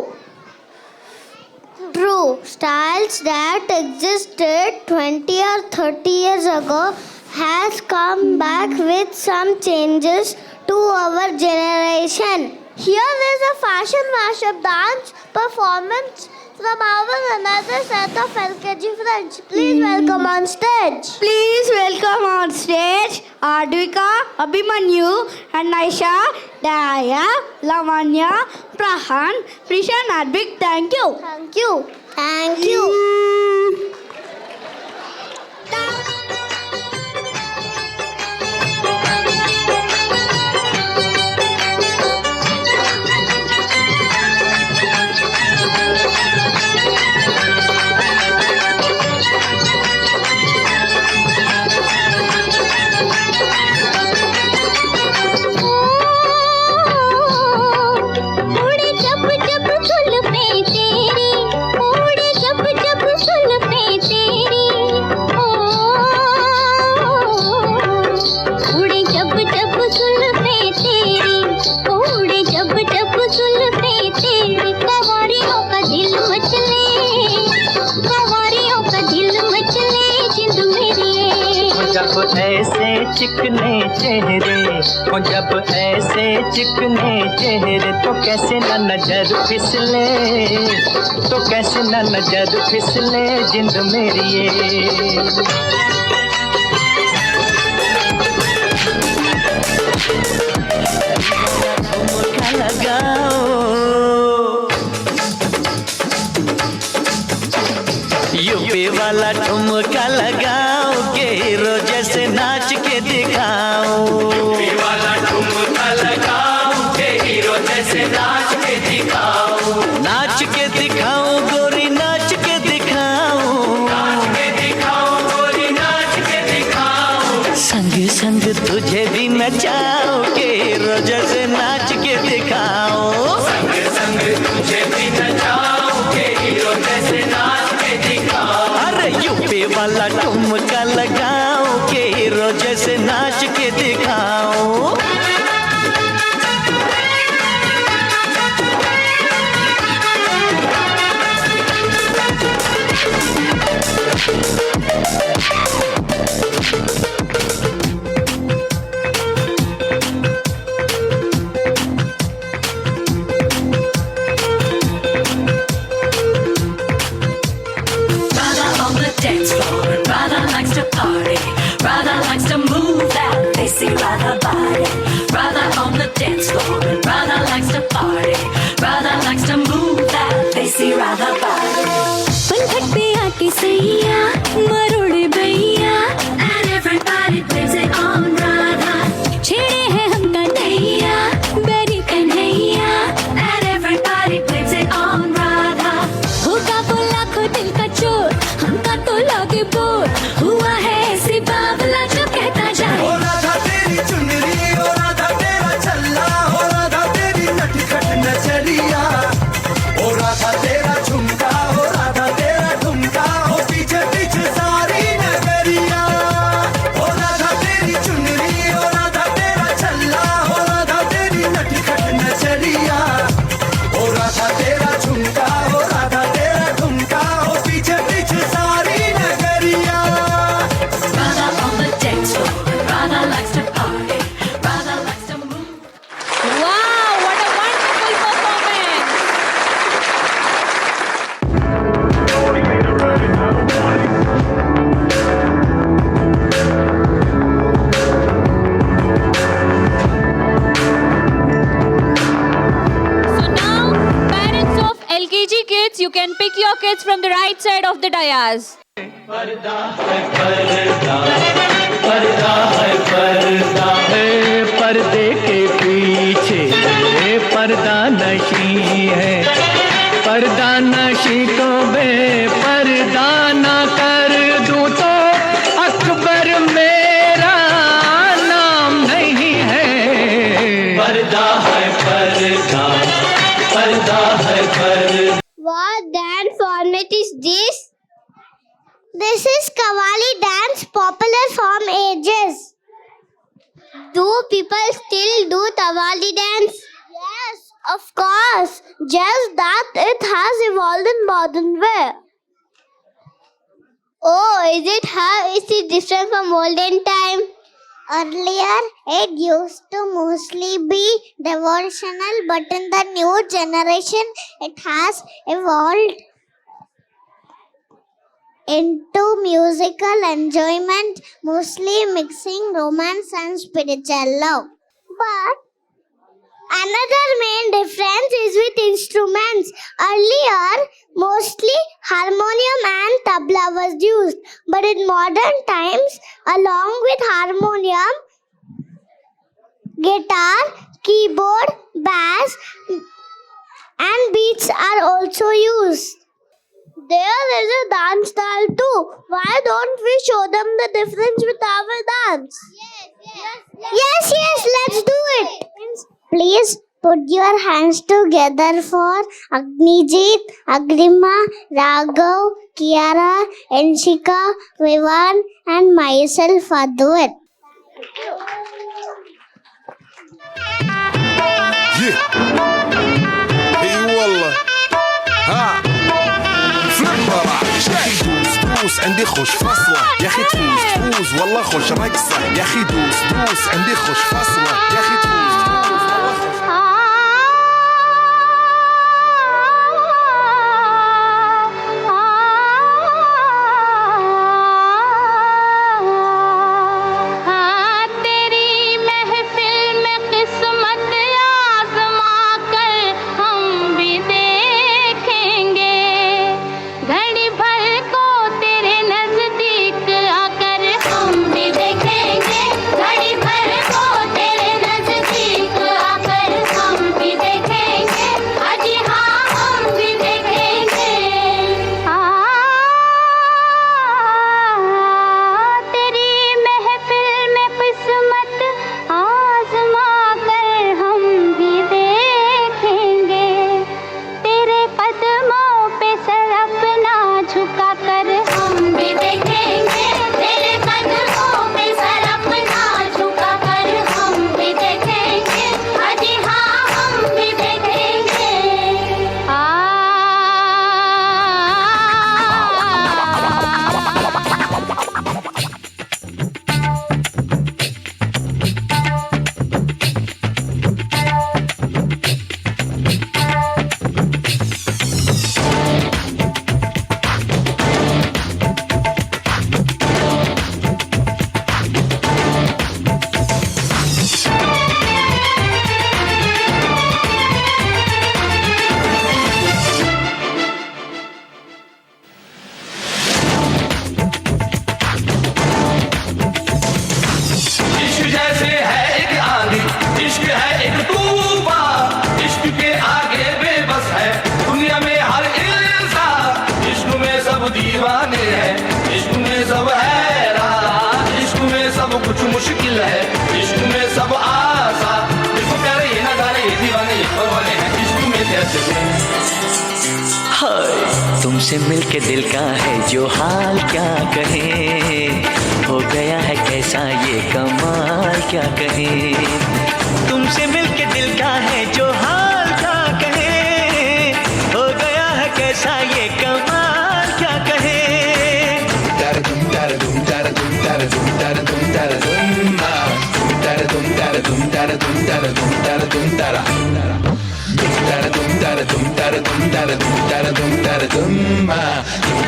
True, styles that existed 20 or 30 years ago has come back with some changes to our generation. Here is a fashion mashup dance performance from our another set of LKG friends. Please welcome on stage. Please welcome on stage Advika, Abhimanyu and Aisha, Daya, Lavanya, Prahan, Prisha and Advik. Thank you. Thank you. Thank you. जब ऐसे चिकने चेहरे ओ जब ऐसे चिकने चेहरे तो कैसे न नजर फिसले तो कैसे न नजर फिसले जिंद मेरी ये यूपी वाला ठुमका लगाओ के हीरो जैसे नाच के दिखाओ यूपी वाला ठुमका लगाओ के हीरो जैसे नाच के दिखाओ गोरी नाच के दिखाओ गोरी नाच के दिखाओ संग संग तुझे भी नचाओ के हीरो जैसे नाच के दिखाओ संग संग तुझे भी नचाओ के हीरो जैसे नाच अरे यूपी वाला ठुमका लगाओ के हीरो जैसे नाच के दिखाओ नजरिया। ओ राधा तेरा झुमका, ओ राधा तेरा ठुमका, ओ पीछे पीछे सारी नगरिया। Radha on the dance floor, Radha likes to party, Radha likes to move. Wow, what a wonderful performance. So now, parents of LKG kids, you can pick your kids from the right side of the dais. पर्दे के पीछे पर्दा नशी है, पर्दा नशी को बेपर्दा ना कर दूं तो अकबर मेरा नाम नहीं है। पर्दा है पर्दा, पर्दा है पर्दा। What dance format is this? This is Qawwali dance, popular from ages. Do people still do Qawwali dance? Yes, of course. Just that it has evolved in modern way. Oh, how is it different from olden time? Earlier, it used to mostly be devotional, but in the new generation, it has evolved into musical enjoyment, mostly mixing romance and spiritual love. But another main difference is with instruments. Earlier, mostly harmonium and tabla was used, but in modern times, along with harmonium, guitar, keyboard, bass, and beats are also used. There is a dance style too. Why don't we show them the difference with our dance? Yes, let's do it. Please put your hands together for Agnijit, Agrima, Raghav, Kiara, Enshika, Vivan, and myself, Adwait. اي والله ها فليبر دوس عندي خوش فصلة يا اخي تفوز والله خوش رقصة يا اخي دوس عندي خوش فصلة يا اخي تفوز والله خوش. तेरी महफिल में किस्मत आज़मा कर हम भी देखेंगे, घड़ी भर को तेरे नजदीक आकर हम भी देखेंगे, घड़ी भर को तेरे नजदीक आकर हम भी देखेंगे, अजी हाँ हम भी देखेंगे। तेरी महफिल में किस्मत आज़मा कर हम भी देखेंगे, तेरे कदमों पे सर अपना झुका कर हम भी देखेंगे, तेरे कदमों पे सर अपना झुका कर हम भी देखेंगे, अजी हाँ हम भी देखेंगे। इश्क जैसे है एक आंधी, इश्क है एक तूफान, इश्क के आगे बेबस है दुनिया में हर इंसान। इश्क में सब दीवाने हैं, इश्क में सब हैरान, इश्क में सब कुछ मुश्किल है, इश्क में सब आसान। इसको कह रहे ना जा रहे दीवाने परवाने हैं, इश्क में जैसे हाय तुमसे मिलके दिल का है जो हाल क्या कहें, हो गया है कैसा ये कमाल क्या कहें। तुमसे मिलके दिल का है जो हाल tara dum tara dum tara dum tara dum tara dum tara dum tara dum tara dum tara dum tara dum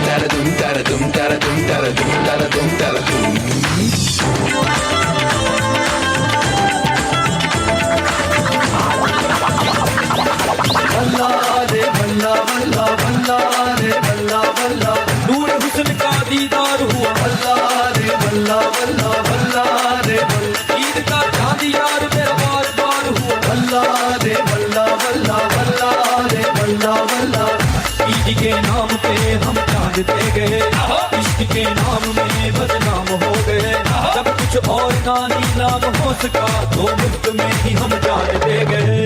tara dum tara dum tara dum tara dum tara dum tara dum. बल्ला रे बल्ला बल्ला बल्ला रे बल्ला बल्ला नूर हुस्न का दीदार हुआ बल्ला रे बल्ला बल्ला बल्ला रे बल्ला ईद का चांद यार मेरा बार बार हुआ बल्ला रे बल्ला बल्ला बल्ला रे बल्ला बल्ला ईद के नाम पे हम चांद दे गए इश्क के नाम में बदनाम हो गए जब कुछ और ना नीलाम हो सका तो मुफ्त में ही हम जान दे गए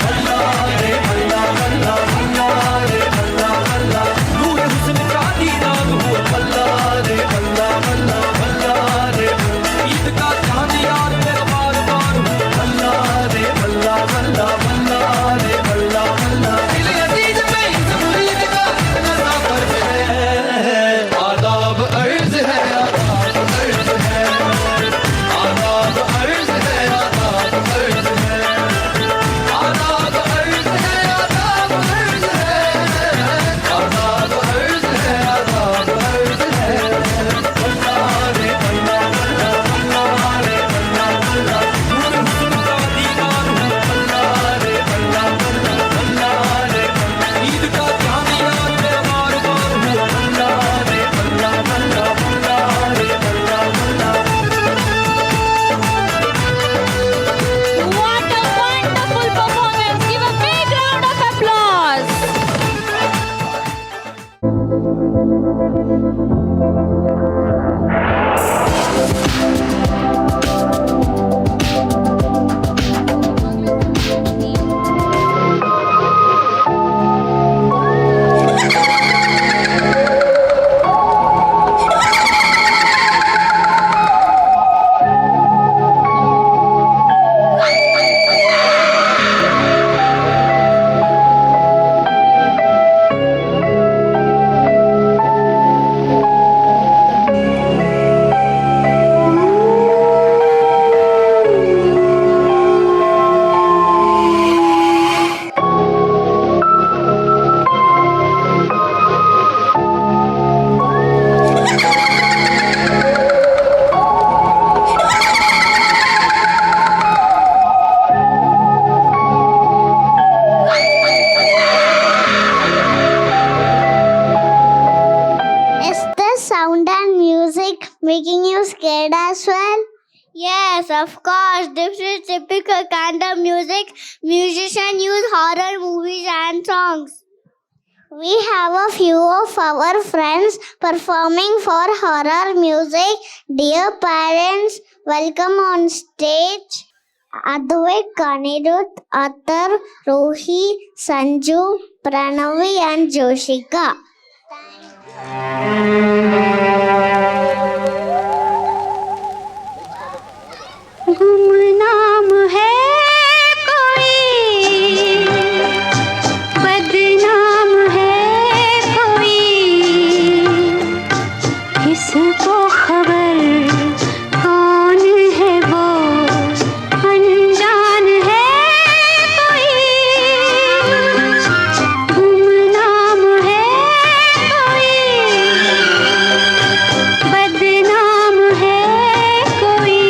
बल्ला रे बल्ला बल्ला बल्ला रे बल्ला बल्ला नूर हुस्न का दीदार हुआ बल्ला रे बल्ला बल्ला बल्ला रे ईद का चांद यार मेरा बार बार हुआ बल्ला रे बल्ला बल्ला बल्ला रे बल्ला बल्ला दिल अजीज में इस ईद का नज़ा फर्ज है आदाब अर्ज है आदाब अर्ज है आदाब अर्ज है आदाब अर्ज है आदाब अर्ज है आदाब अर्ज है आदाब अर्ज है आदाब अर्ज है बल्ला रे बल्ला बल्ला बल्ला रे बल्ला बल्ला नूर हुस्न का दीदार हुआ बल्ला रे बल्ला बल्ला बल्ला रे बल्ला ईद का चांद यार मेरा बार बार हुआ बल्ला रे बल्ला बल्ला बल्ला रे बल्ला बल्ला. What a wonderful performance! Give a big round of applause. Is this sound and music making you scared as well? Yes, of course. This is typical kind of music musicians use horror movies and songs. We have a few of our friends performing for horror music. Dear parents, welcome on stage Advait, Anirudh, Atar, Rohi, Sanju, Pranavi and Joshika. गुमनाम है कोई, बदनाम है कोई, किसको खबर कौन है वो, अनजान है कोई, गुमनाम है कोई, बदनाम है कोई,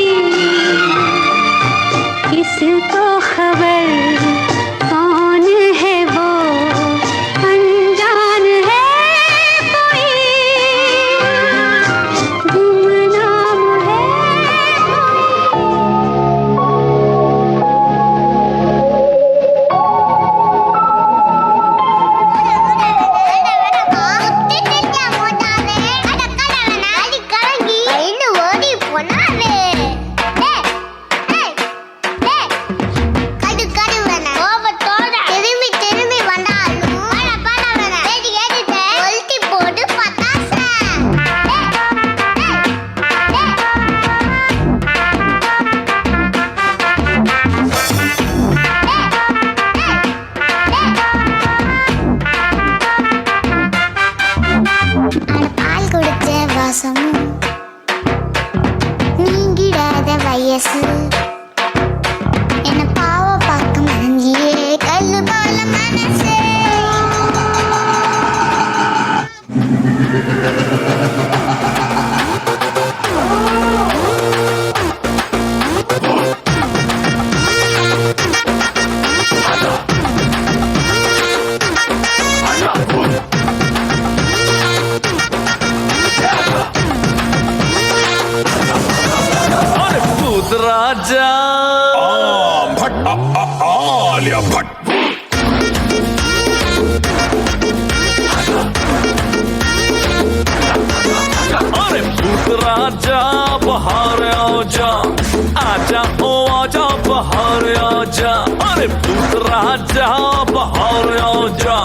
राजा बाहर आजा,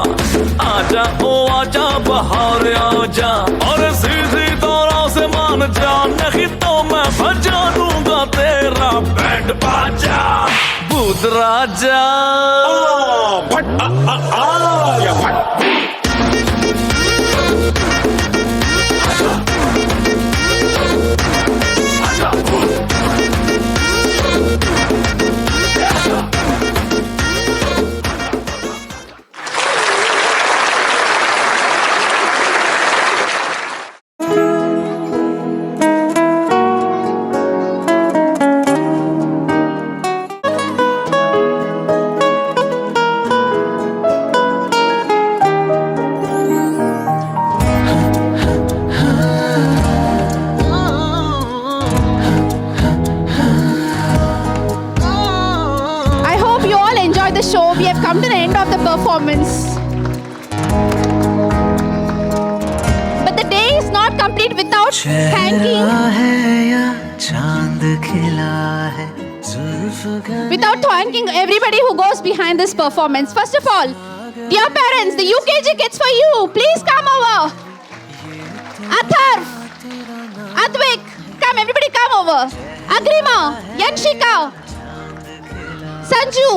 आजा ओ आजा बाहर आजा, और सीधी तरह से मान जा, नहीं तो मैं बजा दूंगा तेरा बैंड बाजा। भूत राजा भट या भट। I hope you all enjoyed the show. We have come to the end of the performance. But the day is not complete without thanking everybody who goes behind this performance. First of all, dear parents, the UKG kids for you. Please come over. Atharv, Advik, come, everybody come over. Agrima, Yanshika, Sanju,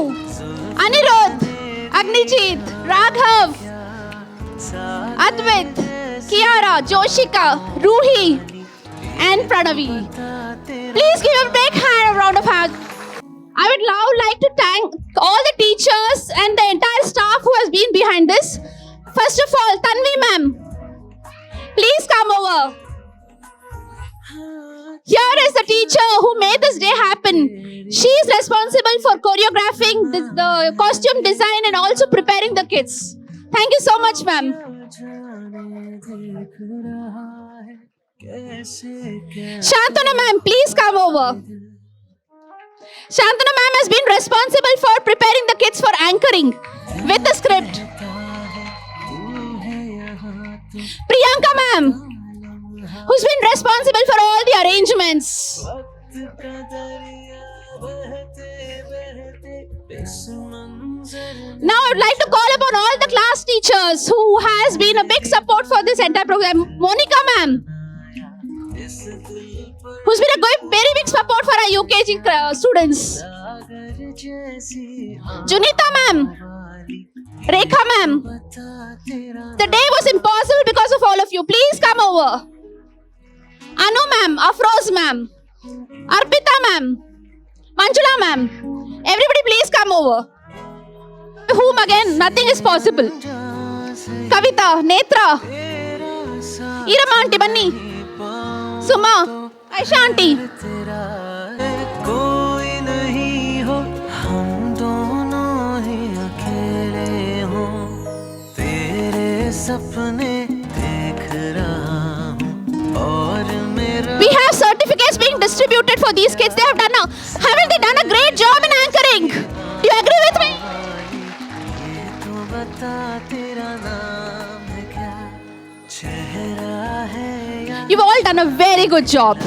Anirudh, Agnijit, Raghav, Advait, Kiara, Joshika, Ruhi, and Pranavi. Please give a big round of applause. I would now like to thank all the teachers and the entire staff who has been behind this. First of all, Tanvi ma'am, please come over. Here is the teacher who made this day happen. She is responsible for choreographing the costume design and also preparing the kids. Thank you so much, ma'am. Shantanu ma'am, please come over. Shantanu ma'am has been responsible for preparing the kids for anchoring with the script. Priyanka ma'am, who's been responsible for all the arrangements. Now I would like to call upon all the class teachers who has been a big support for this entire program. Monica ma'am, who's been a very big support for our UKG students. Junita ma'am, Rekha ma'am. The day was impossible because of all of you. Please come over. Anu ma'am, Afroz ma'am, Arpita ma'am, Manjula ma'am. Everybody please come over. Whom again, nothing is possible. Kavita, Netra, Irama auntie Banni, Suma, Aisha auntie. We have certificates being distributed for these kids. Haven't they done a great job in anchoring? Do you agree with me? You've all done a very good job.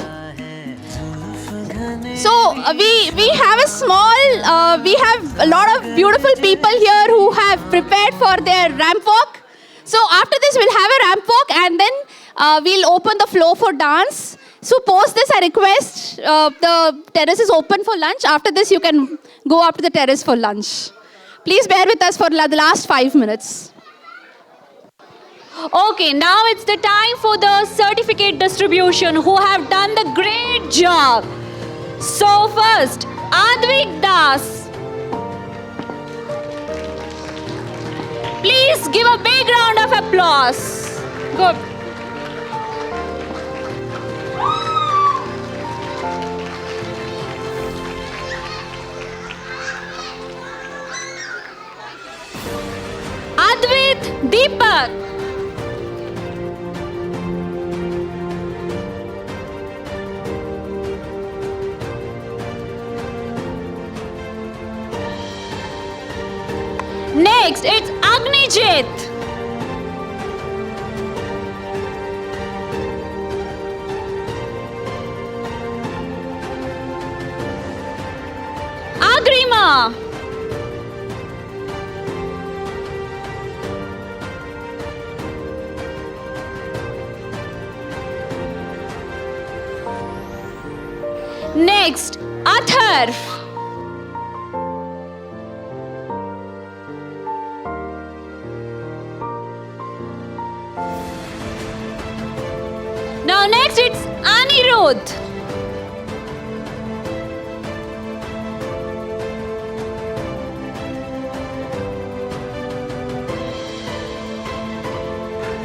So we have a small, we have a lot of beautiful people here who have prepared for their ramp walk. So after this we'll have a ramp walk and then we'll open the floor for dance. So post this I request, the terrace is open for lunch. After this you can go up to the terrace for lunch. Please bear with us for the last 5 minutes. Okay, now it's the time for the certificate distribution who have done the great job. So first, Advik Das. Please give a big round of applause. Good. Advait Deepak. Next, it's Agnijit. Agrima. Next, Athar. Now next it's Anirudh.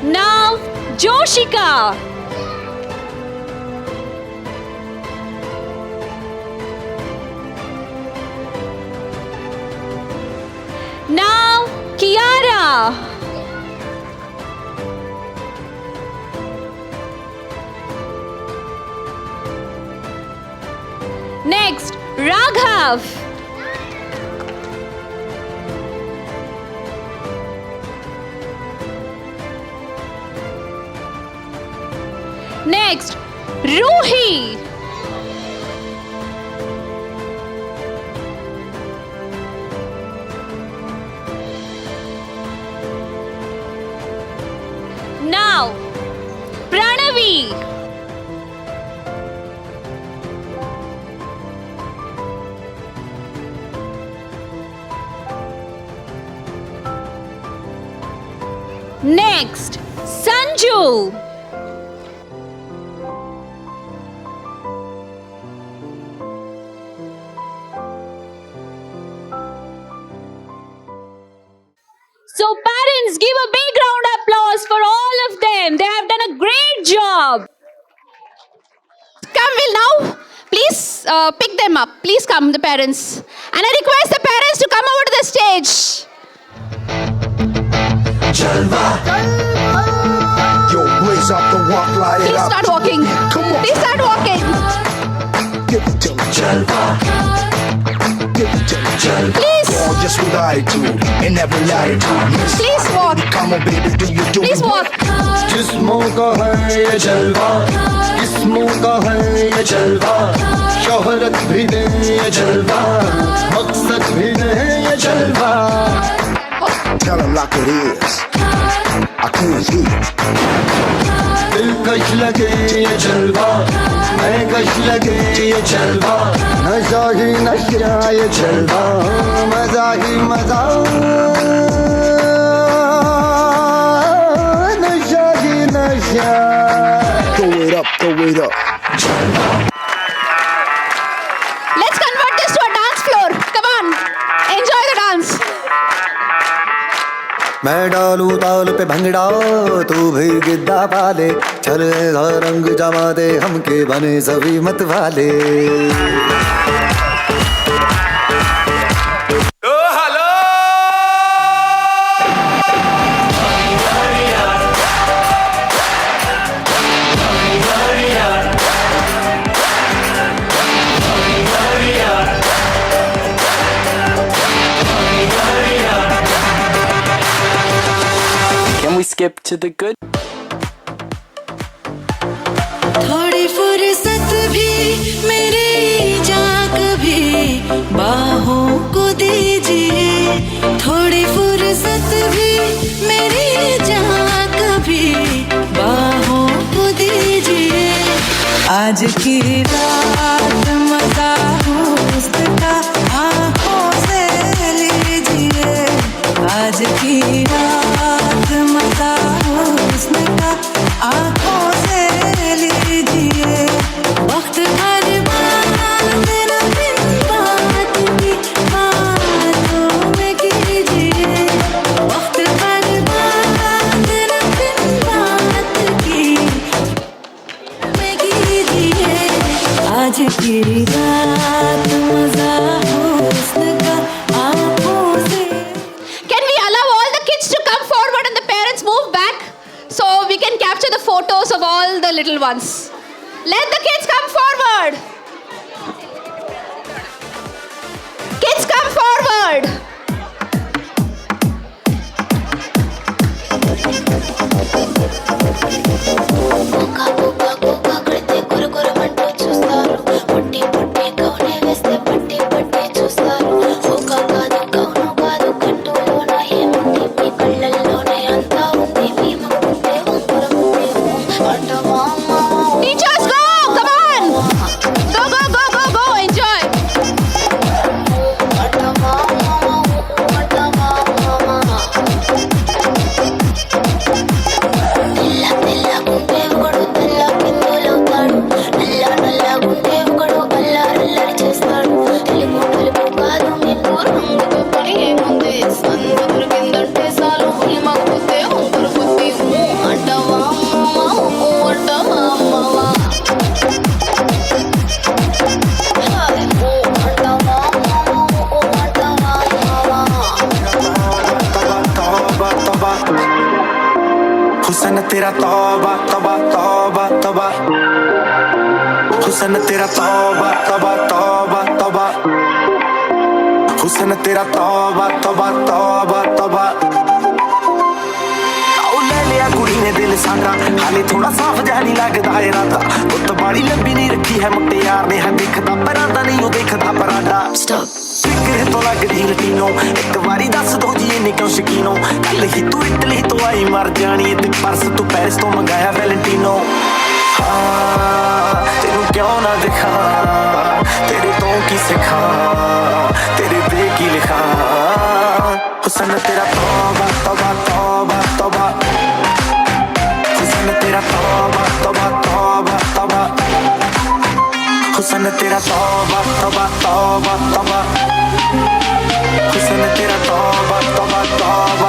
Now Joshika. Now Kiara. Next, Raghav. Next, Ruhi. Now, Pranavi. Next, Sanju. So parents, give a big round of applause for all of them. They have done a great job. Come, will now please pick them up. Please come, the parents. And I request the parents to come over to the stage. Yo, blaze up the walk, light it Please up. start walking. Come on. Please start walking. Give it to me. Give it to me. Please. All just with attitude and never latitude. Please walk. Come on, baby, do you do Please it? walk. जिस्मों का है ये जलवा, किस्मों का है ये जलवा, शोहरत भी दे ये जलवा, मकसद भी दे ये जलवा. Tell him like it is. I can't hear. दिलकश लगे ये जलवा, मैं कश लगे ये जलवा, नशा ही नशा ये जलवा, मजा ही मजा, नशा ही नशा. Throw it up, throw it up. Let's convert this to a dance floor. Come on. Enjoy the dance. मैं डालू ताल पे भंगड़ा, तू भी गिद्दा पाले, चले रंग जमा दे हमके बने सभी मत वाले. Can we skip to the good? थोड़ी फुर्सत भी मेरी जाग भी बाहों को दीजिए, थोड़ी फुर्सत भी मेरी जाग भी बाहों को दीजिए. आज की रात मजा हुस्न का आँखों से लीजिए, आज की रात मजा हुस्न का आँखों से लीजिए. वक्त हर बात न बिन बात की बातों में कीजिए, वक्त हर बात न बिन बात की में कीजिए. आज की रात मजा हुस्न का आँखों से. Can we allow all the kids to come forward and the parents move back so we can capture the photos of all the little ones? Let the kids come forward. Kids come forward. Teachers, go! Come on! Go, go, go, go, हुसन तेरा तौबा तौबा तौबा तौबा हुसन तेरा तौबा तौबा तौबा तौबा हुसन तेरा तौबा तौबा तौबा तौबा कुड़ी ने दिल साडा हाले थोड़ा साफ जा नहीं लगदा इरादा पुत बाड़ी लंबी नहीं रखी है मुट्टे यार ने है देखदा परांदा नहीं ओ देखदा परांडा फिक्र तो लगदी लटीनो एक बारी दस दो जी इन्ने क्यों शकीनो कल ही तू इटली तो आई मर जानी ते परस तू पेरिस तो मंगाया वैलेंटिनो तेनू क्यों ना दिखा तेरे तो की सिखा तेरे पे की लिखा हुसन तेरा तौबा तौबा तौबा तौबा हुसन तेरा तौबा तौबा तौबा तौबा हुसन तेरा तौबा तौबा तौबा तौबा हुसन तेरा तौबा तौबा तौबा